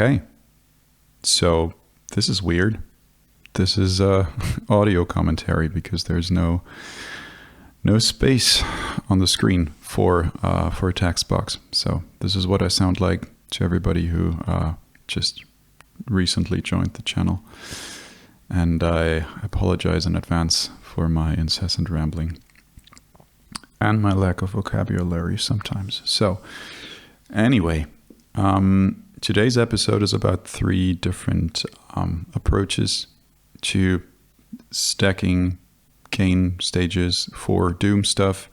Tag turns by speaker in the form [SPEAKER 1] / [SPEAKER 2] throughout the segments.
[SPEAKER 1] Okay, so this is weird. This is audio commentary because there's no space on the screen for a text box. So this is what I sound like to everybody who just recently joined the channel. And I apologize in advance for my incessant rambling and my lack of vocabulary sometimes. So anyway, today's episode is about 3 different approaches to stacking gain stages for Doom stuff.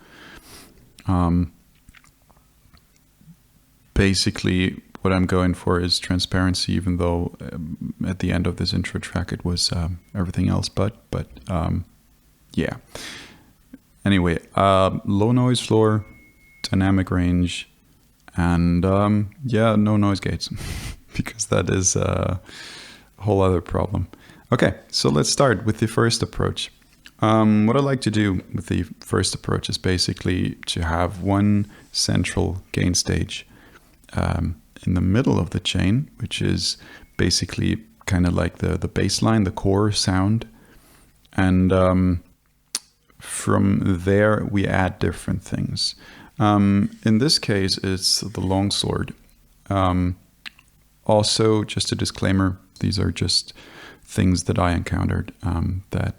[SPEAKER 1] Basically, what I'm going for is transparency, even though at the end of this intro track it was everything else but yeah. Anyway, low noise floor, dynamic range, and yeah, no noise gates, because that is a whole other problem. Okay, so let's start with the first approach. What I like to do with the first approach is basically to have one central gain stage in the middle of the chain, which is basically kind of like the baseline, the core sound. And from there, we add different things. In this case, it's the Longsword. Also, just a disclaimer, these are just things that I encountered that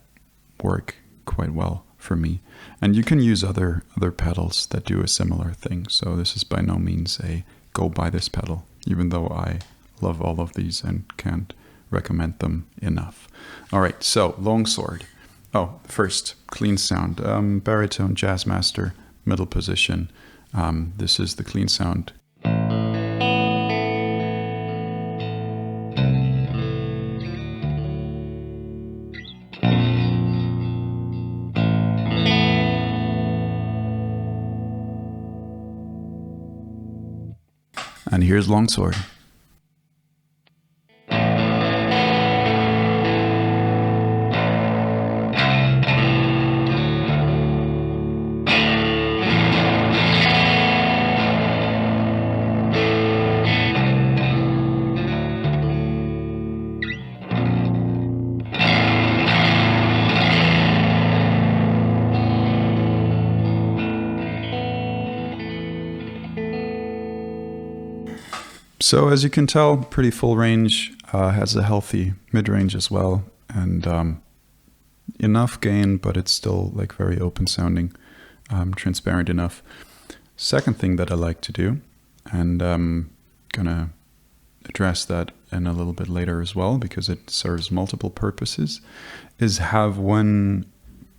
[SPEAKER 1] work quite well for me. And you can use other pedals that do a similar thing. So this is by no means a go buy this pedal, even though I love all of these and can't recommend them enough. All right, so Longsword. Oh, first, clean sound. Baritone, Jazzmaster, middle position. This is the clean sound. And here's Longsword. So as you can tell, pretty full range, has a healthy mid-range as well, and enough gain, but it's still like very open sounding, transparent enough. Second thing that I like to do, and I'm gonna address that in a little bit later as well, because it serves multiple purposes, is have one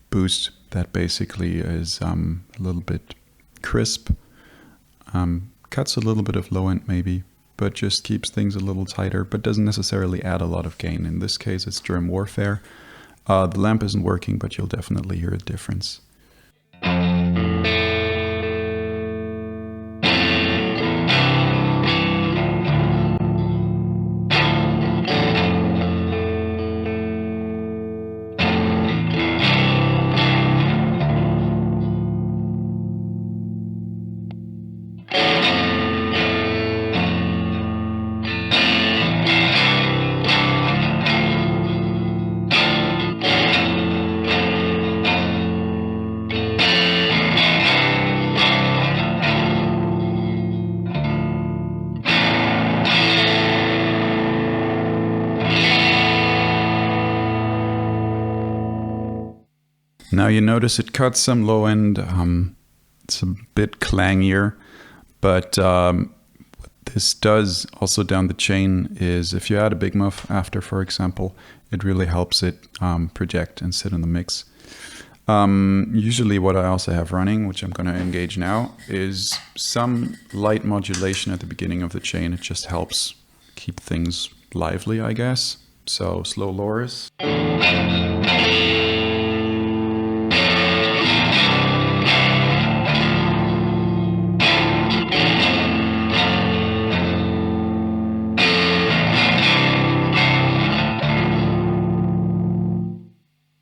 [SPEAKER 1] boost that basically is a little bit crisp, cuts a little bit of low end maybe, but just keeps things a little tighter, but doesn't necessarily add a lot of gain. In this case, it's Germ Warfare. The lamp isn't working, but you'll definitely hear a difference. Now you notice it cuts some low end, it's a bit clangier, but what this does also down the chain is if you add a big muff after, for example, it really helps it project and sit in the mix. Usually what I also have running, which I'm going to engage now, is some light modulation at the beginning of the chain. It just helps keep things lively, I guess. So slow lowers.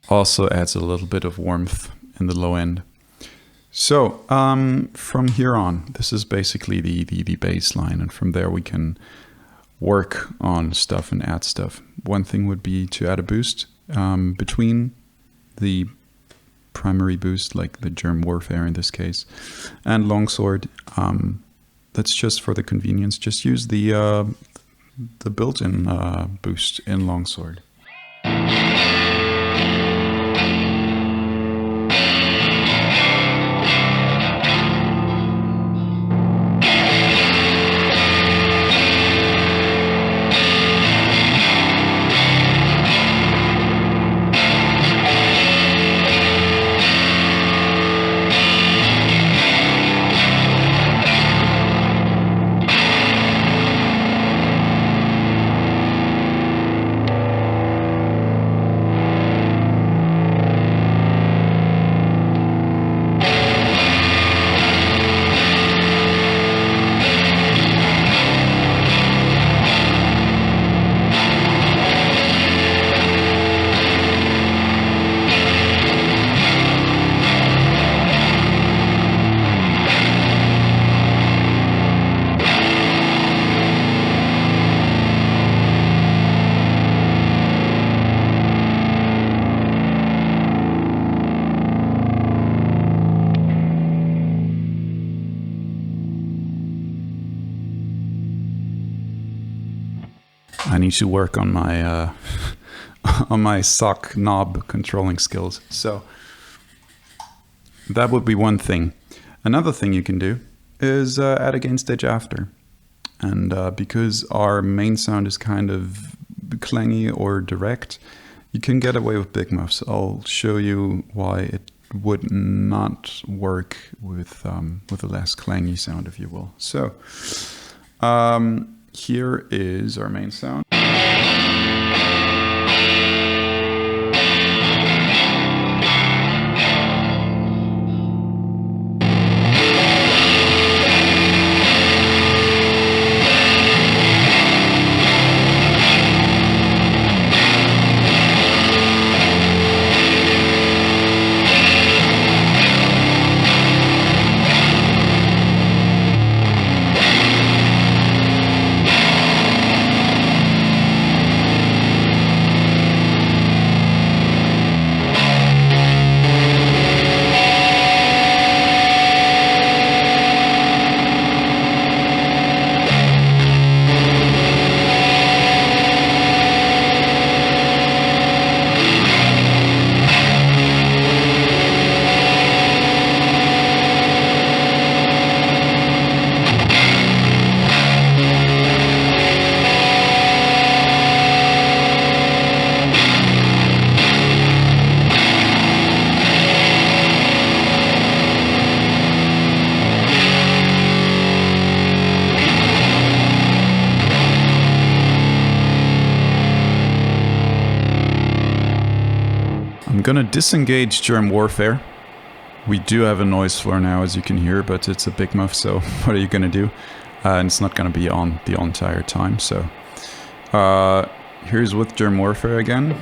[SPEAKER 1] Also adds a little bit of warmth in the low end. So from here on, this is basically the baseline, and from there we can work on stuff and add stuff. One thing would be to add a boost between the primary boost, like the Germ Warfare in this case, and Longsword. That's just for the convenience. Just use the built-in boost in Longsword. I need to work on my on my sock knob controlling skills. So that would be one thing. Another thing you can do is add a gain stage after. And because our main sound is kind of clangy or direct, you can get away with big muffs. I'll show you why it would not work with a less clangy sound, if you will. So here is our main sound. I'm gonna disengage Germ Warfare. We do have a noise floor now, as you can hear, but it's a big muff, so what are you gonna do? And it's not gonna be on the entire time, so... here's with Germ Warfare again.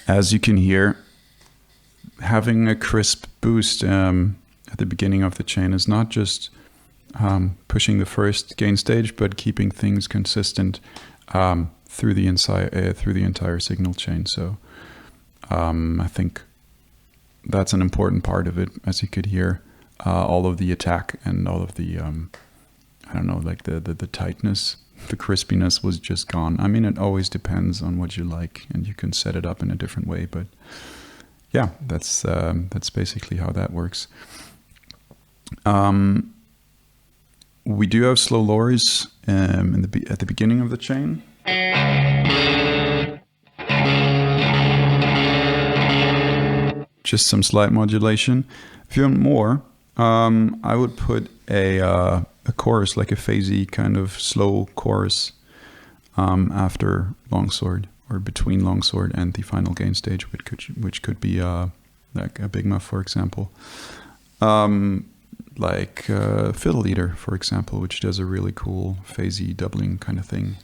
[SPEAKER 1] As you can hear, having a crisp boost at the beginning of the chain is not just pushing the first gain stage, but keeping things consistent through the entire signal chain. So I think that's an important part of it. As you could hear, all of the attack and all of the I don't know, like the tightness. The crispiness was just gone. I mean, it always depends on what you like, and you can set it up in a different way. But yeah, that's basically how that works. We do have slow lowers at the beginning of the chain. Just some slight modulation. If you want more, I would put a chorus, like a phasey kind of slow chorus after Longsword, or between Longsword and the final gain stage, which could be like a Big Muff, for example. Like Fideleater, for example, which does a really cool phasey doubling kind of thing.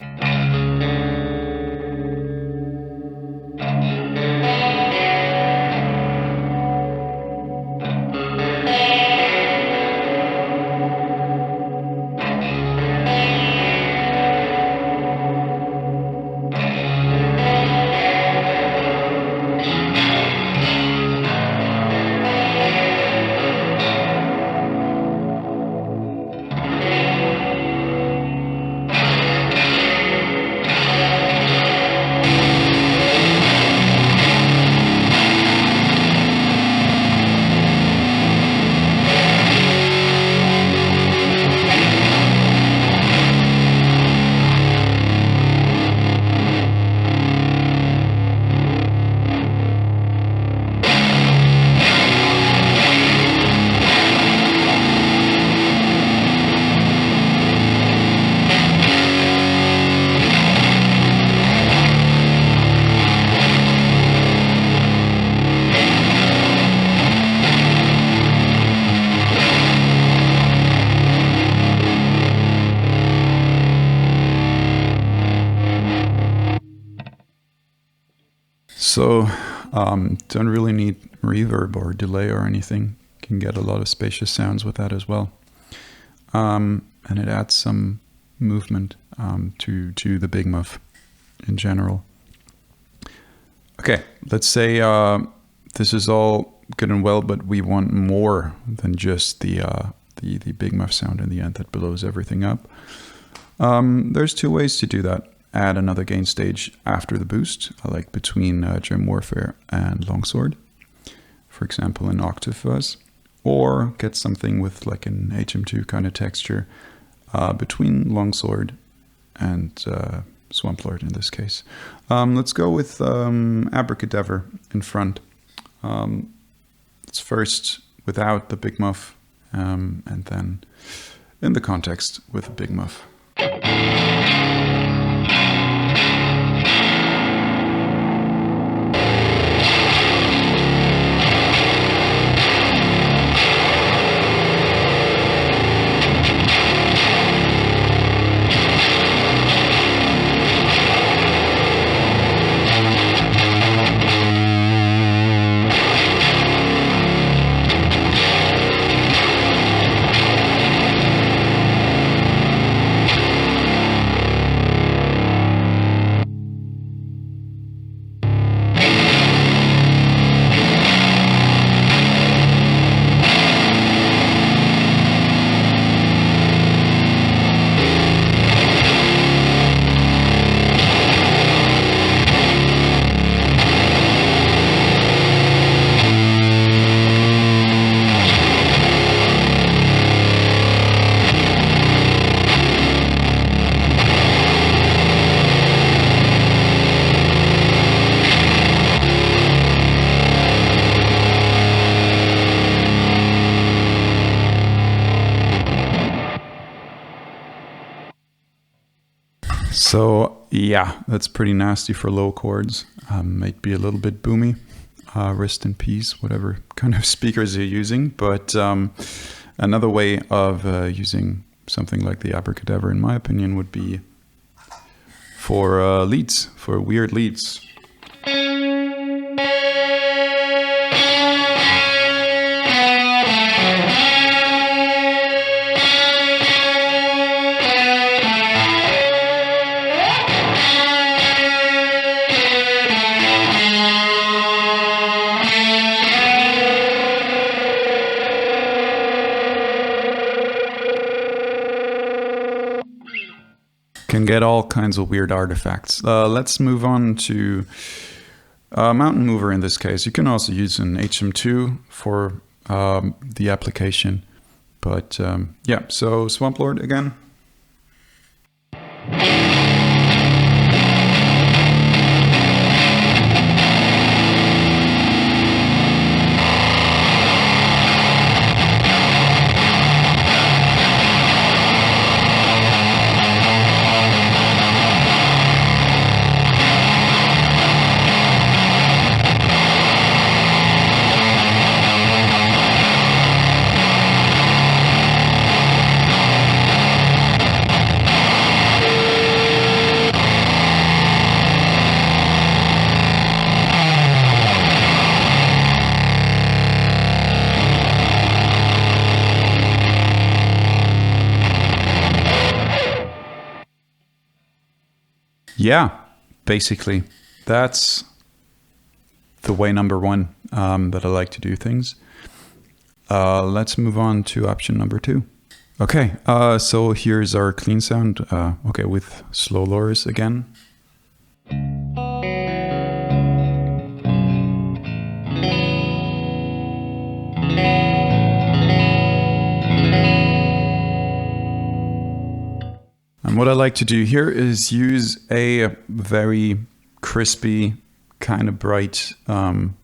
[SPEAKER 1] So don't really need reverb or delay or anything. You can get a lot of spacious sounds with that as well. And it adds some movement to the Big Muff in general. Okay, let's say this is all good and well, but we want more than just the Big Muff sound in the end that blows everything up. There's two ways to do that. Add another gain stage after the boost, like between Germ Warfare and Longsword, for example an Octave Fuzz, or get something with like an HM2 kind of texture between Longsword and Swamp Lord in this case. Let's go with Abracadaver in front. It's first without the Big Muff, and then in the context with the Big Muff. So yeah, that's pretty nasty for low chords. Might be a little bit boomy. Rest in peace, whatever kind of speakers you're using. But another way of using something like the Abracadaver, in my opinion, would be for leads, for weird leads. Can get all kinds of weird artifacts. Let's move on to Mountain Mover in this case. You can also use an HM2 for the application, But yeah, so Swamp Lord again. Yeah, basically, that's the way number one that I like to do things. Let's move on to option number 2. Okay, so here's our clean sound, okay, with slow lowers again. And what I like to do here is use a very crispy, kind of bright end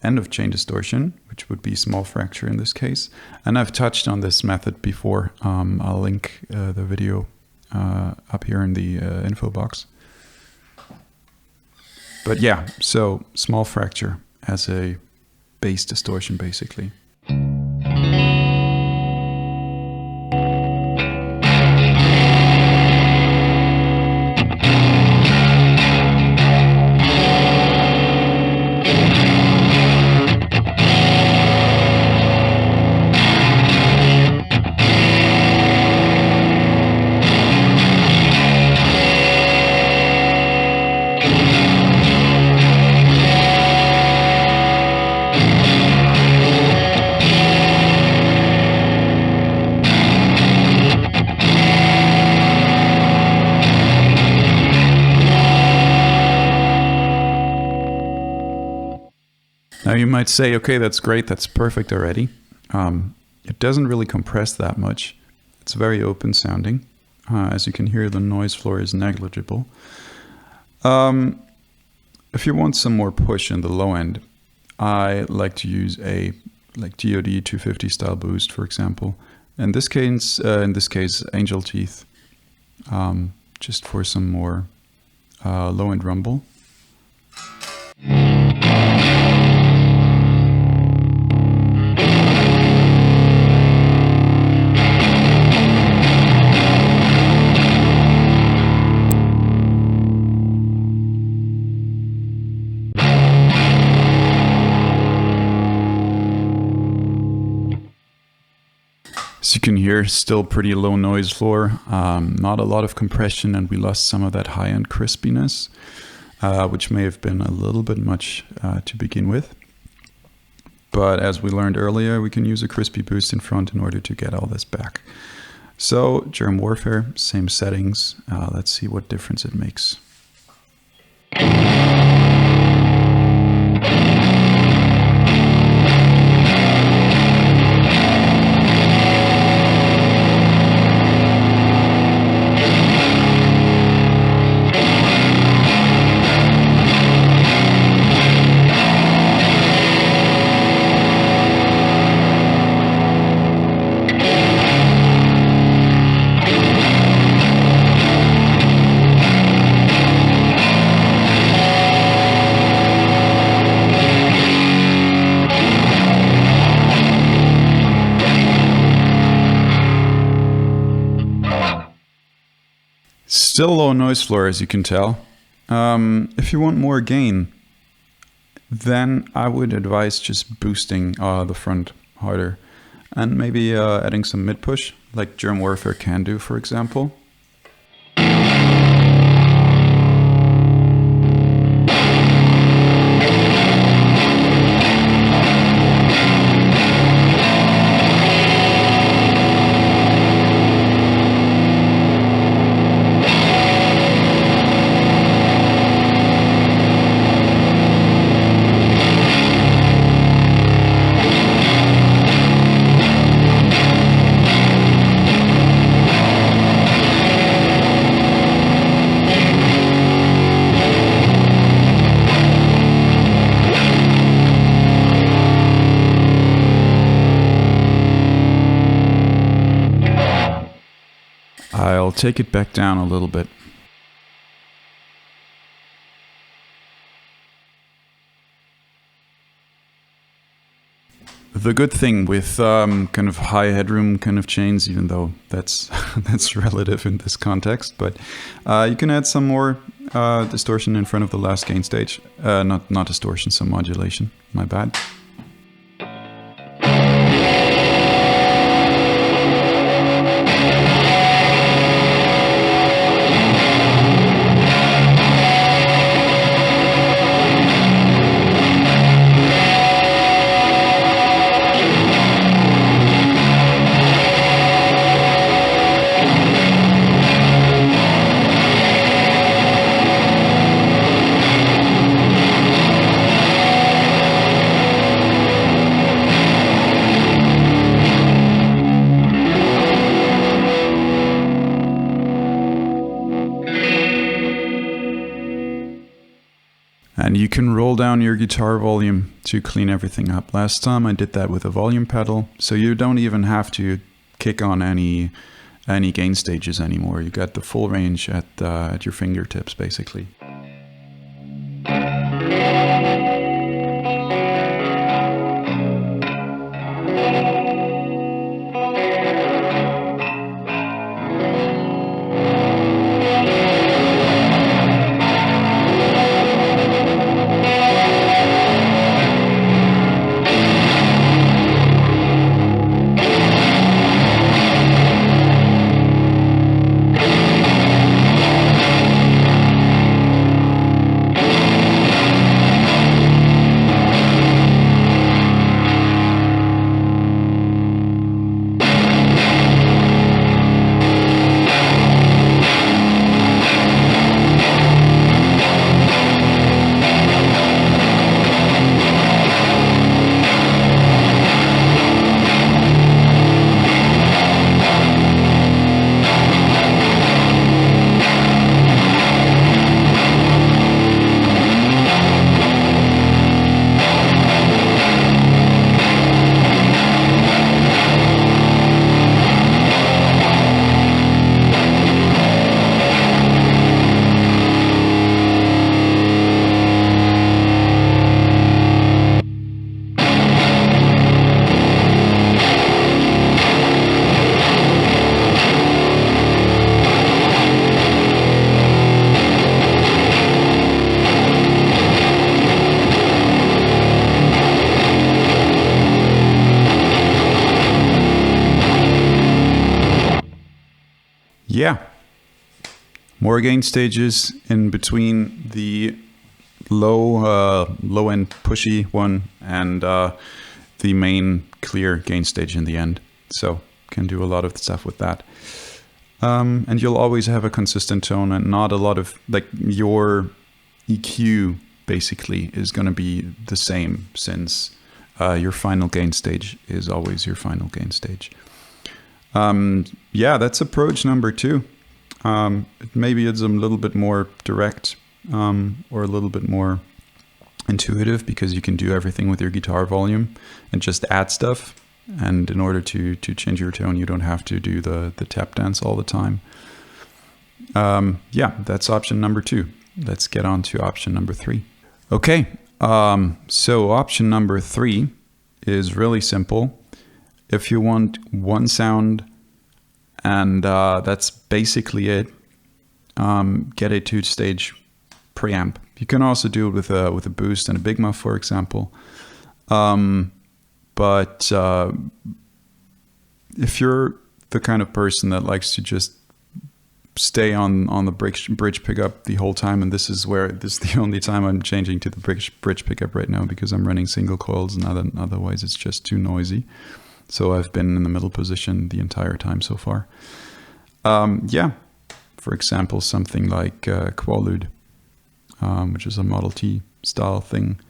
[SPEAKER 1] of chain distortion, which would be small fracture in this case. And I've touched on this method before. I'll link the video up here in the info box. But yeah, so small fracture as a bass distortion basically. Now you might say, okay, that's great, that's perfect already. It doesn't really compress that much. It's very open sounding. As you can hear, the noise floor is negligible. If you want some more push in the low end, I like to use a GOD 250 style boost, for example. In this case, Angel Teeth, just for some more low end rumble. As you can hear, still pretty low noise floor, not a lot of compression, and we lost some of that high-end crispiness, which may have been a little bit much to begin with. But as we learned earlier, we can use a crispy boost in front in order to get all this back. So, Germ Warfare, same settings. Let's see what difference it makes. Still low noise floor, as you can tell. If you want more gain, then I would advise just boosting the front harder and maybe adding some mid push, like Germ Warfare can do, for example. take it back down a little bit. The good thing with kind of high headroom kind of chains, even though that's that's relative in this context, but you can add some more distortion in front of the last gain stage. Not distortion, some modulation. My bad. And you can roll down your guitar volume to clean everything up. Last time I did that with a volume pedal, so you don't even have to kick on any gain stages anymore. You got the full range at your fingertips, basically. Yeah, more gain stages in between the low end pushy one and the main clear gain stage in the end. So can do a lot of stuff with that. And you'll always have a consistent tone and not a lot of, like, your EQ basically is going to be the same, since your final gain stage is always your final gain stage. Yeah, that's approach number 2. Maybe it's a little bit more direct or a little bit more intuitive, because you can do everything with your guitar volume and just add stuff. And in order to change your tone, you don't have to do the tap dance all the time. Yeah, that's option number 2. Let's get on to option number 3. Okay, so option number 3 is really simple. If you want one sound and that's basically it, get a 2-stage preamp. You can also do it with a boost and a big muff, for example. But if you're the kind of person that likes to just stay on the bridge pickup the whole time, and this is the only time I'm changing to the bridge pickup right now, because I'm running single coils and otherwise it's just too noisy. So I've been in the middle position the entire time so far. Yeah, for example, something like Quaalude, which is a Model T style thing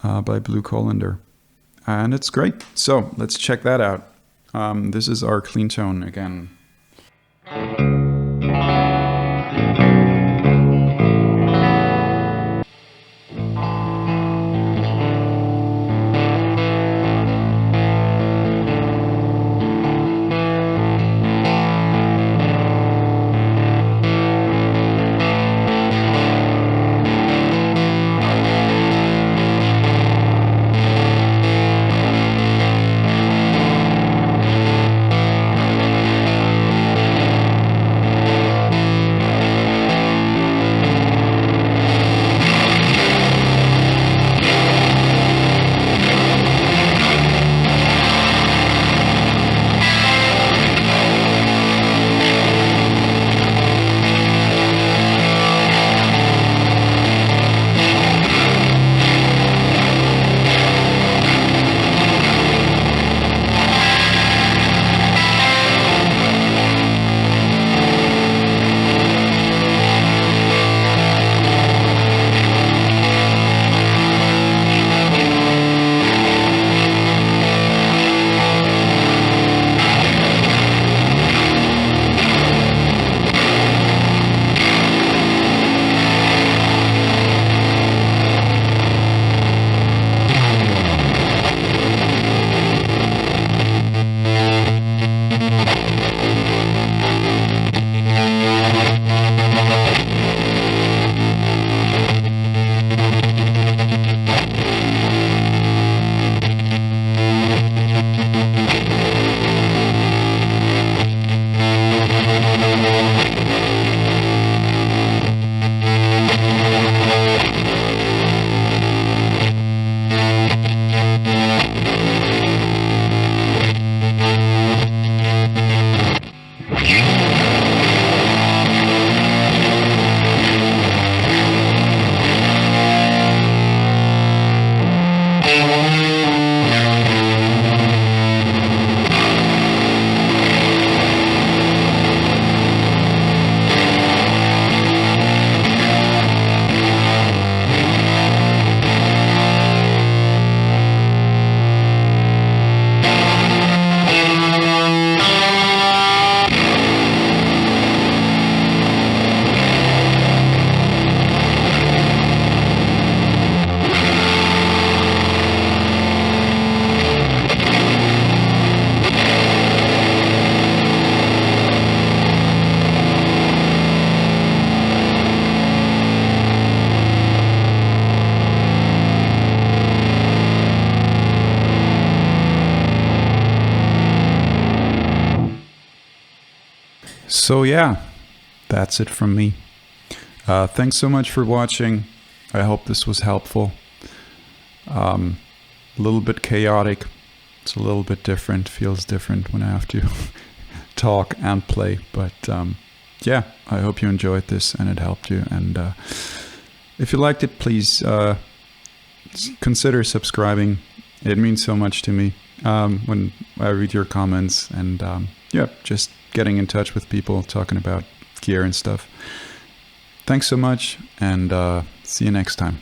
[SPEAKER 1] by Blue Colander. And it's great. So let's check that out. This is our clean tone again. So yeah, that's it from me. Thanks so much for watching. I hope this was helpful. A little bit chaotic. It's a little bit different. Feels different when I have to talk and play. But yeah, I hope you enjoyed this and it helped you. And if you liked it, please consider subscribing. It means so much to me when I read your comments and yeah, just getting in touch with people, talking about gear and stuff. Thanks so much, and see you next time.